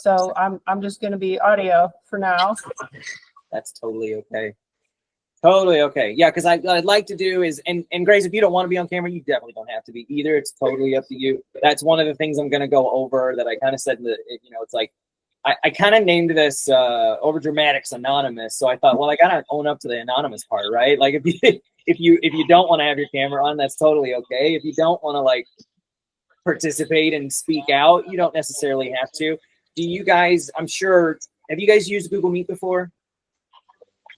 So I'm just going to be audio for now. That's totally okay. Totally okay. Yeah, because what I'd like to do is, and Grace, if you don't want to be on camera, you definitely don't have to be either. It's totally up to you. That's one of the things I'm going to go over that I kind of said that, it's like, I kind of named this Overdramatics Anonymous. So I thought, well, I got to own up to the anonymous part, right? Like if you don't want to have your camera on, that's totally okay. If you don't want to like participate and speak out, you don't necessarily have to. Do you guys, I'm sure, have you guys used Google Meet before?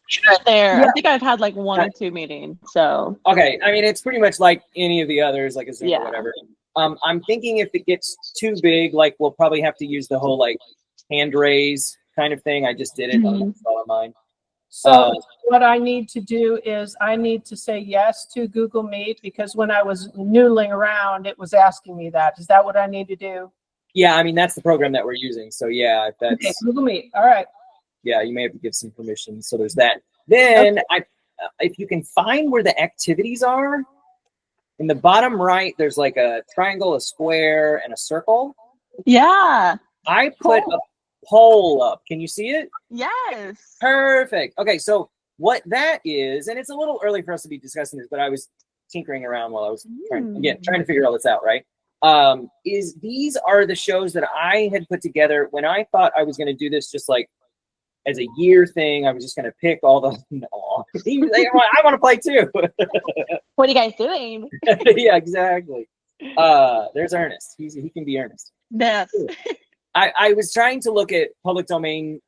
Sure. There. Yeah. I think I've had like one or two meetings. So okay, I mean it's pretty much like any of the others, like a Zoom or whatever. I'm thinking if it gets too big, like we'll probably have to use the whole like hand raise kind of thing. I just did it on mine. So what I need to do is I need to say yes to Google Meet, because when I was noodling around, it was asking me that. Is that what I need to do? Yeah, I mean that's the program that we're using. So yeah, if that's okay, Google Meet. All right. Yeah, you may have to give some permission. So there's that. Then if you can find where the activities are, in the bottom right, there's like a triangle, a square, and a circle. Yeah. I put a poll up. Can you see it? Yes. Perfect. Okay, so what that is, and it's a little early for us to be discussing this, but I was tinkering around while I was trying to figure all this out, right? Is these are the shows that I had put together when I thought I was going to do this just like as a year thing. I was just going to pick all the, I want to play too. What are you guys doing? Yeah, exactly. There's Ernest. He can be Ernest. Yes. I was trying to look at public domain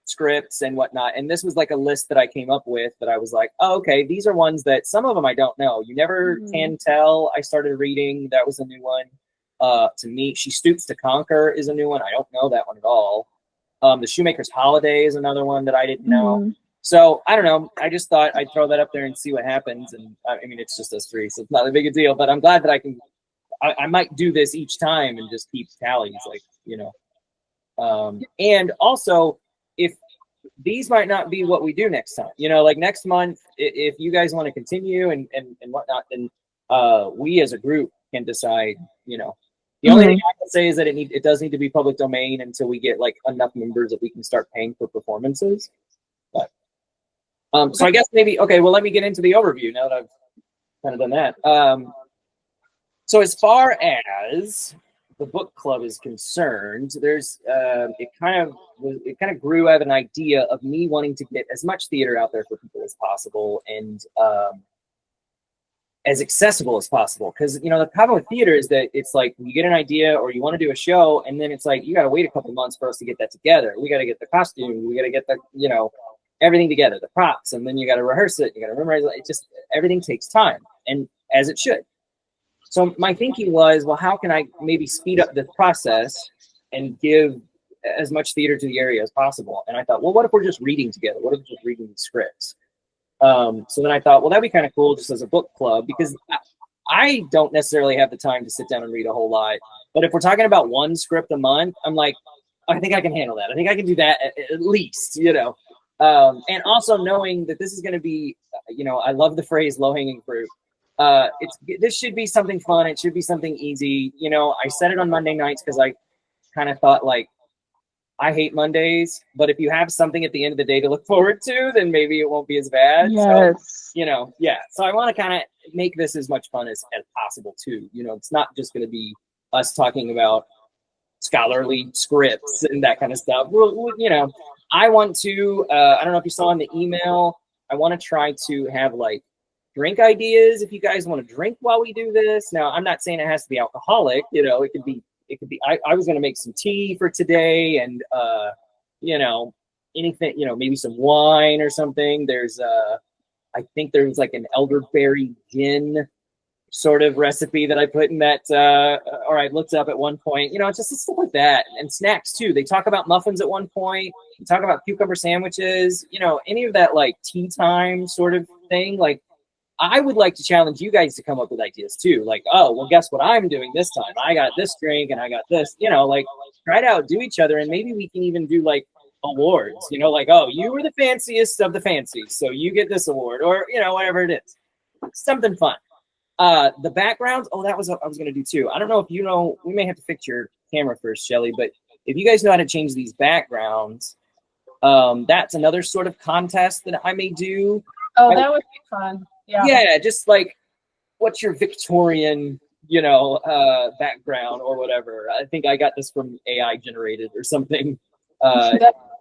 scripts and whatnot, and this was like a list that I came up with that I was like, oh, okay, these are ones that some of them I don't know. You Never Can Tell, I started reading. That was a new one to me. She Stoops to Conquer is a new one. I don't know that one at all. The Shoemaker's Holiday is another one that I didn't know. So I don't know. I just thought I'd throw that up there and see what happens. And I mean, it's just us three, so it's not a big a deal. But I'm glad that I might do this each time and just keep tallies, like, and also, if these might not be what we do next time, like next month, if you guys want to continue and whatnot, then we as a group can decide, The only thing I can say is that it does need to be public domain until we get like enough members that we can start paying for performances. But so I guess maybe, okay, well, let me get into the overview now that I've kind of done that. So as far as the book club is concerned, there's it kind of grew out of an idea of me wanting to get as much theater out there for people as possible, and as accessible as possible. Because the problem with theater is that it's like you get an idea or you want to do a show, and then it's like you got to wait a couple months for us to get that together. We got to get the costume, we got to get the everything together, the props, and then you got to rehearse it, you got to memorize it. Just everything takes time, and as it should. So my thinking was, well, how can I maybe speed up the process and give as much theater to the area as possible? And I thought, well, what if we're just reading together? What if we're just reading the scripts? So then I thought, well, that'd be kind of cool just as a book club, because I don't necessarily have the time to sit down and read a whole lot. But if we're talking about one script a month, I'm like, I think I can handle that. I think I can do that at least, and also knowing that this is going to be, I love the phrase low-hanging fruit. This should be something fun. It should be something easy. I said it on Monday nights because I kind of thought, like, I hate Mondays, but if you have something at the end of the day to look forward to, then maybe it won't be as bad. Yes. So, So I want to kind of make this as much fun as possible too. It's not just going to be us talking about scholarly scripts and that kind of stuff. I want to, I don't know if you saw in the email, I want to try to have like drink ideas if you guys want to drink while we do this. Now, I'm not saying it has to be alcoholic, it could be, I was going to make some tea for today and, anything, maybe some wine or something. There's, I think there's like an elderberry gin sort of recipe that I put in that, or I looked up at one point, it's just stuff like that. And snacks too. They talk about muffins at one point. They talk about cucumber sandwiches, any of that like tea time sort of thing. Like, I would like to challenge you guys to come up with ideas too. Like, oh, well, guess what I'm doing this time? I got this drink and I got this, like try to outdo each other. And maybe we can even do like awards, like, oh, you were the fanciest of the fancies, so you get this award, or, whatever it is. Something fun. The backgrounds, that was what I was going to do too. I don't know if we may have to fix your camera first, Shelly, but if you guys know how to change these backgrounds, that's another sort of contest that I may do. Oh, that would be fun. Yeah. Yeah, just like, what's your Victorian, background or whatever. I think I got this from AI generated or something.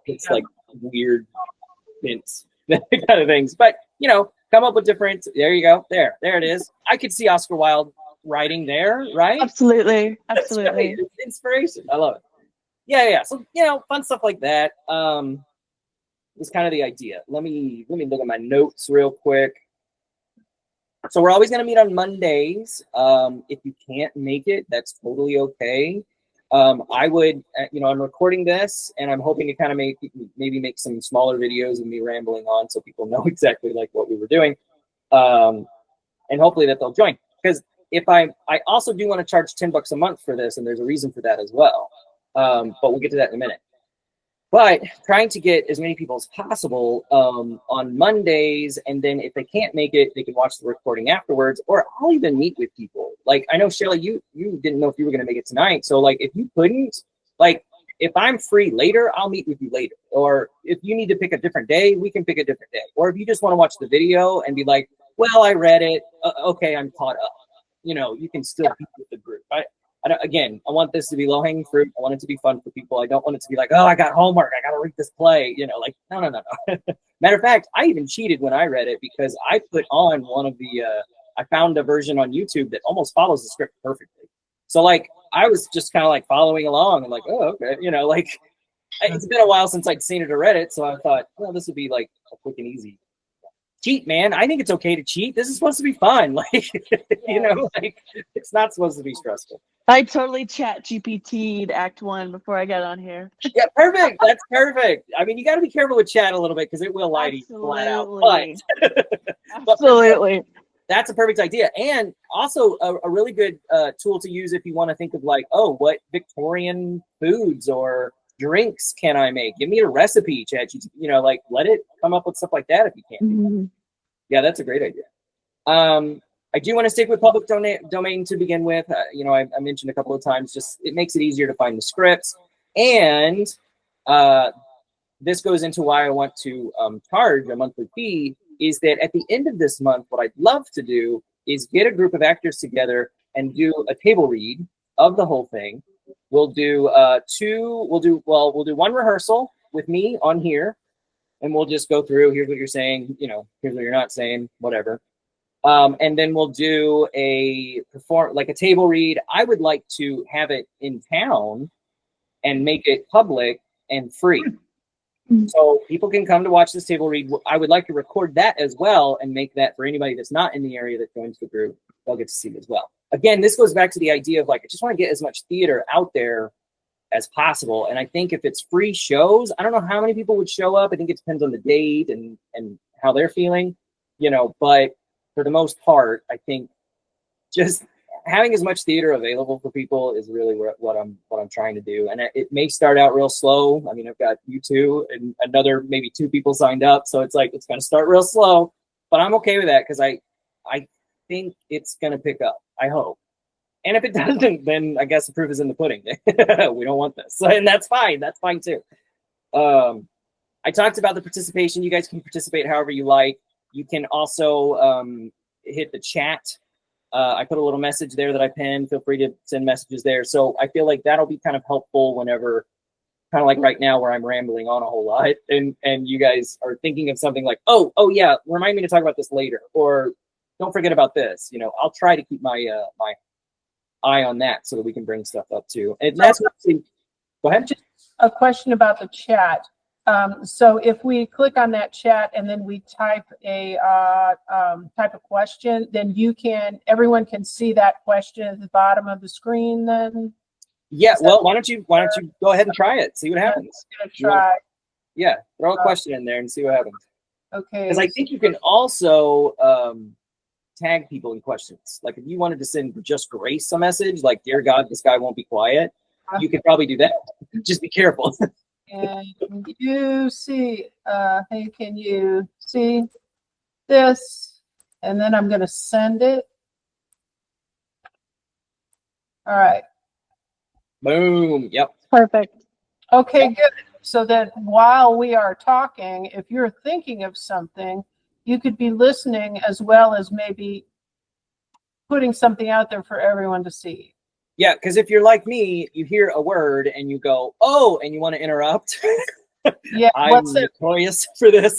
It's like weird hints, kind of things. But, come up with different, there you go. There it is. I could see Oscar Wilde writing there, right? Absolutely. Absolutely. It's inspiration. I love it. Yeah. So, fun stuff like that. Was kind of the idea. Let me look at my notes real quick. So we're always going to meet on Mondays. If you can't make it, that's totally okay. I would, I'm recording this, and I'm hoping to kind of maybe make some smaller videos of me rambling on, so people know exactly like what we were doing, and hopefully that they'll join. Because if I also do want to charge $10 a month for this, and there's a reason for that as well. But we'll get to that in a minute. But trying to get as many people as possible on Mondays, and then if they can't make it, they can watch the recording afterwards, or I'll even meet with people. Like, I know, Shelly, you didn't know if you were going to make it tonight. So, like, if you couldn't, like, if I'm free later, I'll meet with you later. Or if you need to pick a different day, we can pick a different day. Or if you just want to watch the video and be like, well, I read it. Okay, I'm caught up. You can still be with the group. Again, I want this to be low-hanging fruit. I want it to be fun for people. I don't want it to be like, oh, I got homework. I got to read this play. No. Matter of fact, I even cheated when I read it because I put on one of the, I found a version on YouTube that almost follows the script perfectly. So, like, I was just kind of like following along and like, oh, okay. It's been a while since I'd seen it or read it. So I thought, well, this would be like a quick and easy cheat, man. I think it's okay to cheat. This is supposed to be fun. Like, it's not supposed to be stressful. I totally chat GPT'd Act 1 before I got on here. Yeah, perfect. That's perfect. I mean, you got to be careful with chat a little bit because it will lie to you flat out. But Absolutely. That's a perfect idea. And also a really good tool to use if you want to think of like, oh, what Victorian foods or drinks can I make? Give me a recipe, ChatGPT. Like, let it come up with stuff like that if you can. Mm-hmm. Yeah, that's a great idea. I do want to stick with public domain to begin with. I mentioned a couple of times, just it makes it easier to find the scripts. And this goes into why I want to charge a monthly fee, is that at the end of this month, what I'd love to do is get a group of actors together and do a table read of the whole thing. We'll do one rehearsal with me on here, and we'll just go through, here's what you're saying, here's what you're not saying, whatever. And then we'll do a table read. I would like to have it in town and make it public and free. So people can come to watch this table read. I would like to record that as well and make that for anybody that's not in the area that joins the group. They'll get to see it as well. Again, this goes back to the idea of like, I just want to get as much theater out there as possible. And I think if it's free shows, I don't know how many people would show up. I think it depends on the date and how they're feeling, but for the most part, I think just having as much theater available for people is really what I'm trying to do. And it may start out real slow. I mean, I've got you two and another maybe 2 people signed up, so it's like it's going to start real slow. But I'm okay with that because I think it's going to pick up. I hope. And if it doesn't, then I guess the proof is in the pudding. We don't want this, and that's fine. That's fine too. I talked about the participation. You guys can participate however you like. You can also hit the chat. I put a little message there that I pinned. Feel free to send messages there. So I feel like that'll be kind of helpful whenever, kind of like right now where I'm rambling on a whole lot and you guys are thinking of something like, oh yeah, remind me to talk about this later, or don't forget about this. I'll try to keep my my eye on that so that we can bring stuff up too. And that's actually, go ahead. Just a question about the chat. So if we click on that chat and then we type a question, then everyone can see that question at the bottom of the screen then? Yeah, well, why don't you go ahead and try it, see what happens. Try. Yeah, throw a question in there and see what happens. Okay. Because I think you can also tag people in questions. Like if you wanted to send just Grace a message, like, dear God, this guy won't be quiet, you could probably do that. Just be careful. And you see, hey, can you see this? And then I'm going to send it. All right. Boom. Yep. Perfect. Okay, good. So that while we are talking, if you're thinking of something, you could be listening as well as maybe putting something out there for everyone to see. Yeah, because if you're like me, you hear a word and you go, "Oh," and you want to interrupt. Yeah, I'm notorious for this.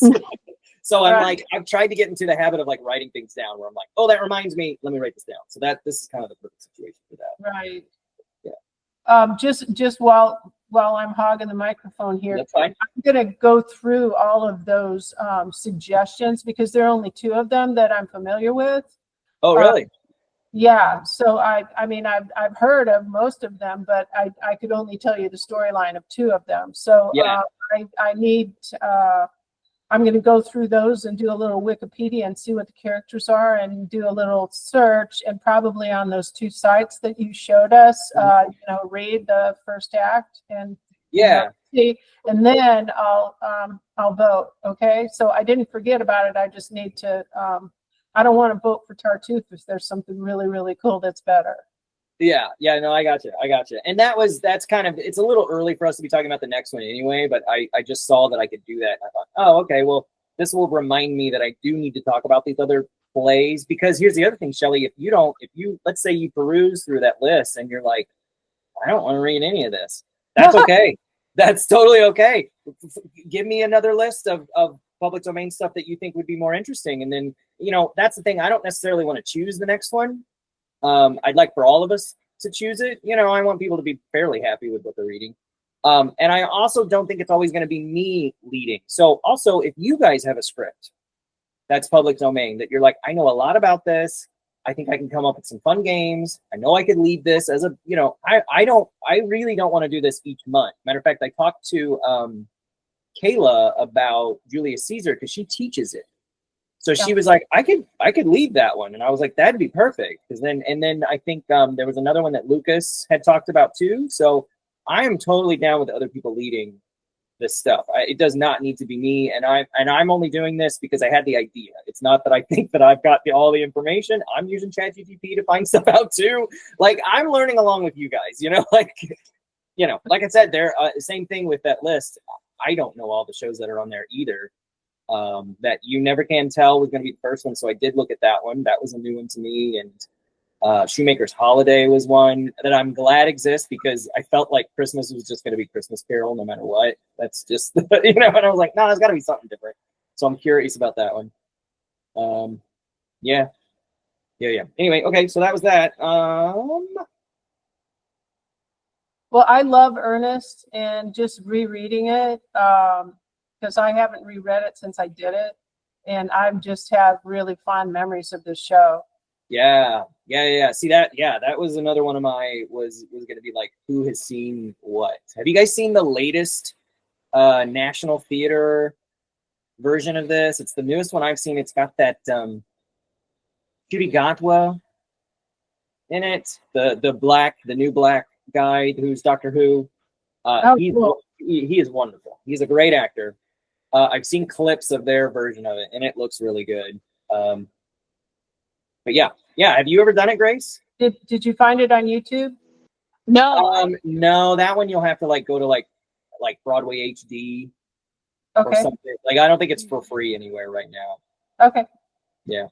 So I'm Right. like, I've tried to get into the habit of like writing things down where I'm like, "Oh, that reminds me. Let me write this down." So this is kind of the perfect situation for that. Right. Yeah. Just while I'm hogging the microphone here, That's fine. I'm going to go through all of those suggestions because there are only 2 of them that I'm familiar with. Oh, really? Yeah, so I mean I've heard of most of them, but I could only tell you the storyline of 2 of them. So Yeah. I need I'm going to go through those and do a little Wikipedia and see what the characters are and do a little search, and probably on those 2 sites that you showed us, read the first act and Yeah. see, and then I'll vote. Okay, so I didn't forget about it. I just need to. I don't want to vote for Tartuffe if there's something really, really cool that's better. Yeah, no, I got you. And that's kind of, it's a little early for us to be talking about the next one anyway, but I just saw that I could do that. And I thought, oh, okay, well, this will remind me that I do need to talk about these other plays, because here's the other thing, Shelley, if you, let's say you peruse through that list and you're like, I don't want to read any of this. That's okay. That's totally okay. Give me another list of public domain stuff that you think would be more interesting. And then, that's the thing. I don't necessarily want to choose the next one. I'd like for all of us to choose it. I want people to be fairly happy with what they're reading. And I also don't think it's always going to be me leading. So also, if you guys have a script that's public domain that you're like, I know a lot about this, I think I can come up with some fun games, I know I could lead this as a, I really don't want to do this each month. Matter of fact, I talked to Kayla about Julius Caesar because she teaches it. So she was like, I could lead that one. And I was like, that'd be perfect. And then I think there was another one that Lucas had talked about too. So I am totally down with other people leading this stuff. It does not need to be me. And I'm only doing this because I had the idea. It's not that I think that I've got all the information. I'm using ChatGPT to find stuff out too. Like, I'm learning along with you guys, like I said, there, same thing with that list. I don't know all the shows that are on there either. That You Never Can Tell was going to be the first one, so I did look at that one. That was a new one to me. And Shoemaker's Holiday was one that I'm glad exists, because I felt like Christmas was just going to be Christmas Carol no matter what. That's just, and I was like, no, there's got to be something different. So I'm curious about that one. Yeah. Anyway, okay, so that was that. Well, I love Ernest, and just rereading it, because I haven't reread it since I did it, and I've just have really fond memories of this show. Yeah. See that? Yeah, that was another one of my was going to be like, who has seen what? Have you guys seen the latest National Theater version of this? It's the newest one I've seen. It's got that Judy Gatwa in it, the new black guy who's Doctor Who. Cool. He is wonderful. He's a great actor. I've seen clips of their version of it, and it looks really good. But yeah. Have you ever done it, Grace? Did you find it on YouTube? No. No, that one you'll have to go to like Broadway HD or Okay. something. Like, I don't think it's for free anywhere right now. Okay. Yeah.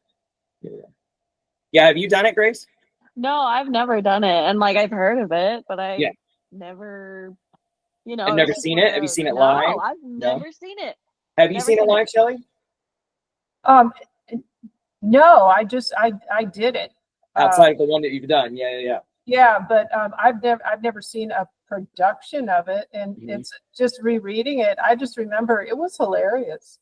Have you done it, Grace? No, I've never done it. And I've heard of it, but I never, I've never seen it. Have you seen it live? No, I've never seen it. Have you seen it live, Shelley? No, I did it. Outside of the one that you've done. Yeah. Yeah, but I've never seen a production of it, and it's just rereading it. I just remember it was hilarious.